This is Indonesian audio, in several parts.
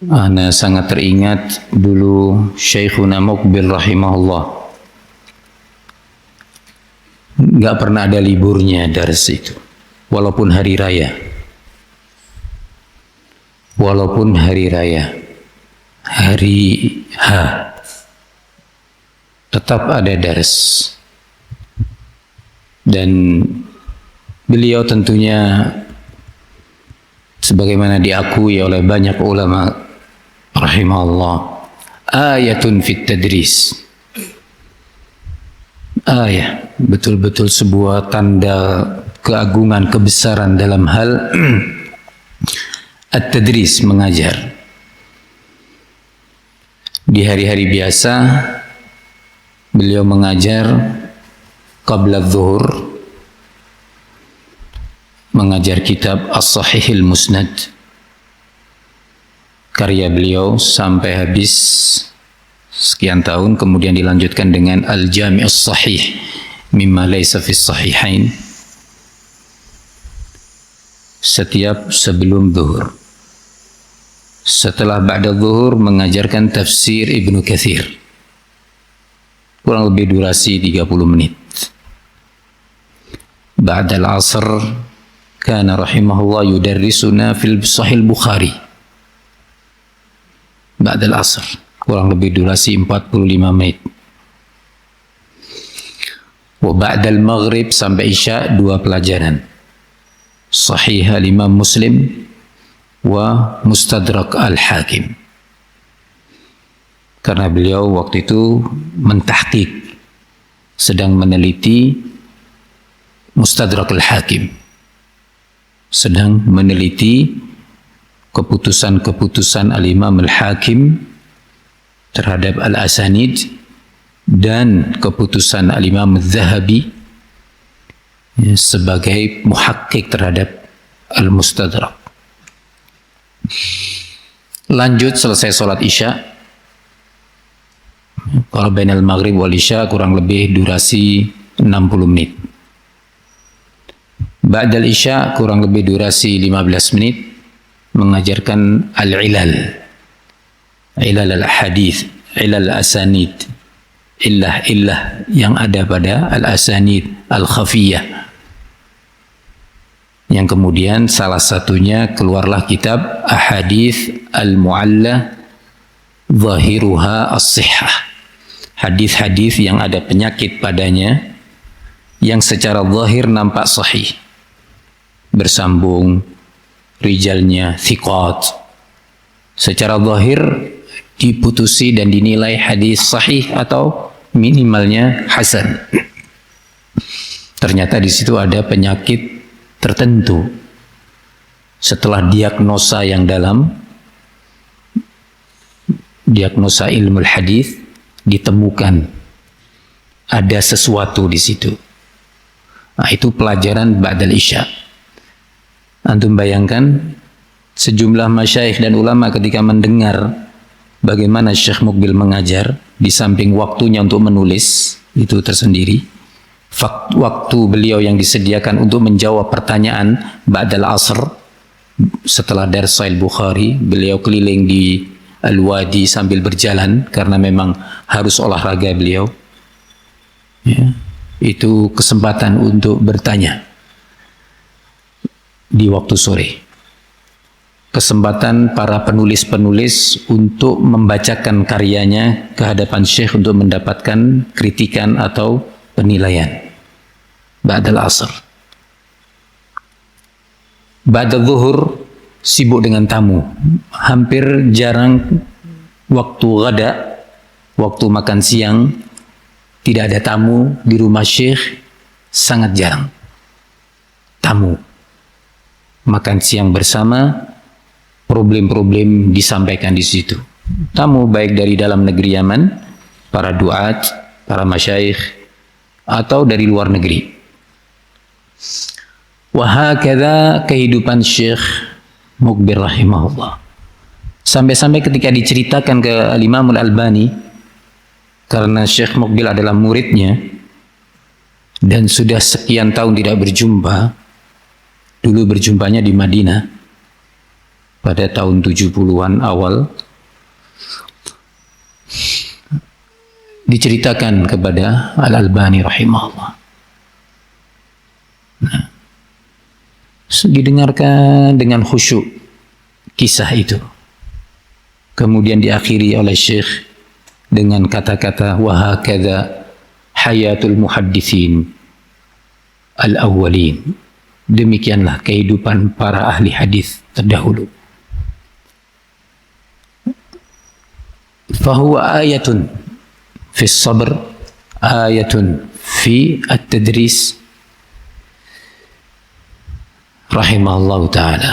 Ana sangat teringat dulu Syekhuna Muqbil rahimahullah, nggak pernah ada liburnya dars itu, walaupun hari raya. Walaupun hari raya, hari H, tetap ada dars. Dan beliau tentunya sebagaimana diakui oleh banyak ulama rahimahullah, ayatun fit tadris. Ayah, betul-betul sebuah tanda keagungan, kebesaran dalam hal at-tadris, mengajar. Di hari-hari biasa beliau mengajar qabla zuhur, mengajar kitab As-Sahihil Musnad, karya beliau sampai habis sekian tahun, kemudian dilanjutkan dengan Al-Jami' As-Sahih mimma laysa fis sahihain setiap sebelum zuhur. Setelah ba'da zuhur mengajarkan tafsir Ibnu Katsir, kurang lebih durasi 30 menit. Ba'da al-'asr kana rahimahullah yudarrisuna fil Sahih Bukhari. Ba'da al-'asr kurang lebih durasi 45 menit. Wa ba'da al-maghrib sampai isya 2 pelajaran, Sahih al-Imam Muslim wa Mustadrak al-Hakim. Karena beliau waktu itu mentahqiq, sedang meneliti Mustadrak al-Hakim, sedang meneliti keputusan-keputusan al-Imam al-Hakim terhadap al-Asanid dan keputusan al-Imam al-Zahabi sebagai muhaqqiq terhadap al-Mustadrak. Lanjut selesai sholat isya, kalau bainal maghrib wal isya kurang lebih durasi 60 menit. Ba'dal isya kurang lebih durasi 15 menit, mengajarkan al-ilal, ilal al-hadith, ilal al-asanid, illah yang ada pada al-asanid al-khafiyah, yang kemudian salah satunya keluarlah kitab Ahadits al-Mu'alla Zahiruha as-Sihhah, hadis-hadis yang ada penyakit padanya yang secara zahir nampak sahih, bersambung, rijalnya thiqat, secara zahir diputusi dan dinilai hadis sahih atau minimalnya hasan. Ternyata di situ ada penyakit tertentu. Setelah diagnosa yang dalam, diagnosa ilmu hadis, ditemukan ada sesuatu di situ. Nah, itu pelajaran ba'dal isya. Antum bayangkan sejumlah masyayikh dan ulama ketika mendengar bagaimana Syekh Muqbil mengajar, di samping waktunya untuk menulis itu tersendiri, waktu beliau yang disediakan untuk menjawab pertanyaan ba'dal asr setelah dars Sahih Bukhari, beliau keliling di Al-Wadi sambil berjalan karena memang harus olahraga beliau, ya, itu kesempatan untuk bertanya di waktu sore, kesempatan para penulis-penulis untuk membacakan karyanya ke hadapan Syekh untuk mendapatkan kritikan atau penilaian. Ba'dal asr, ba'dal zuhur sibuk dengan tamu, hampir jarang waktu ghada, waktu makan siang tidak ada tamu di rumah Syekh, sangat jarang tamu. Makan siang bersama, problem-problem disampaikan di situ. Tamu baik dari dalam negeri Yaman, para duat, para masyayikh, atau dari luar negeri. Wahakadha kehidupan Syekh Muqbil rahimahullah. Sampai-sampai ketika diceritakan ke Imam Al-Albani, karena Syekh Muqbil adalah muridnya dan sudah sekian tahun tidak berjumpa, dulu berjumpanya di Madinah, pada tahun 70-an awal diceritakan kepada Al-Albani rahimahullah. Nah, didengarkan dengan khusyuk kisah itu. Kemudian diakhiri oleh Syekh dengan kata-kata wa hakadha hayatul muhaddithin al-awwalin. Demikianlah kehidupan para ahli hadis terdahulu. Fahuwa ayatun fi sabr, ayatun fi at-tadris rahimahullah ta'ala.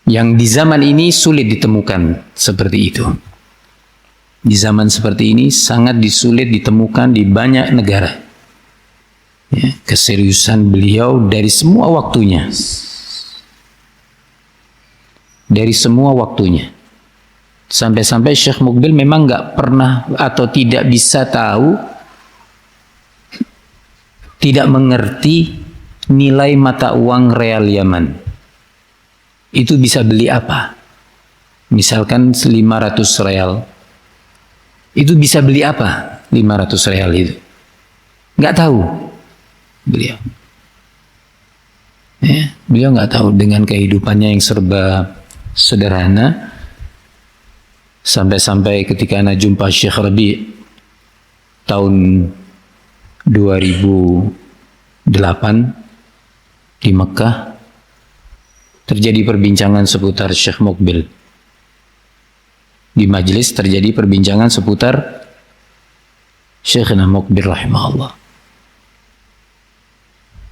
Yang di zaman ini sulit ditemukan seperti itu. Di zaman seperti ini sangat sulit ditemukan di banyak negara. Ya, keseriusan beliau dari semua waktunya. Dari semua waktunya. Sampai-sampai Syekh Muqbil memang nggak pernah atau tidak bisa tahu, tidak mengerti nilai mata uang real Yaman. Itu bisa beli apa? Misalkan 500 real. Itu bisa beli apa? 500 real itu. Nggak tahu beliau. Ya, beliau nggak tahu dengan kehidupannya yang serba sederhana. Sampai-sampai ketika ana jumpa Syekh Rabi tahun 2008 di Mekah, terjadi perbincangan seputar Syekh Muqbil. Di majelis terjadi perbincangan seputar Syekhna Muqbil rahimahullah.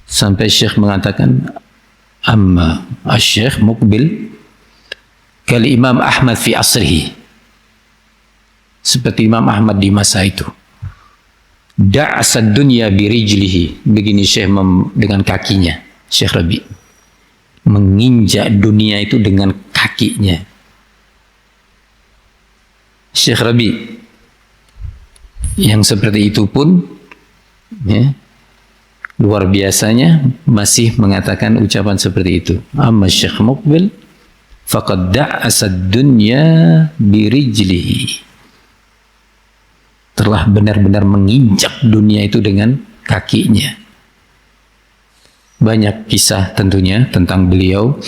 Sampai Syekh mengatakan, amma Syekh Muqbil kal Imam Ahmad fi asrihi. Seperti Imam Ahmad di masa itu. Da'asad dunya birijlihi. Begini Syekh dengan kakinya, Syekh Rabi. Menginjak dunia itu dengan kakinya. Syekh Rabi yang seperti itu pun ya, luar biasanya masih mengatakan ucapan seperti itu. Amma Syekh Muqbil faqad da'asad dunya birijlihi. Telah benar-benar menginjak dunia itu dengan kakinya. Banyak kisah tentunya tentang beliau.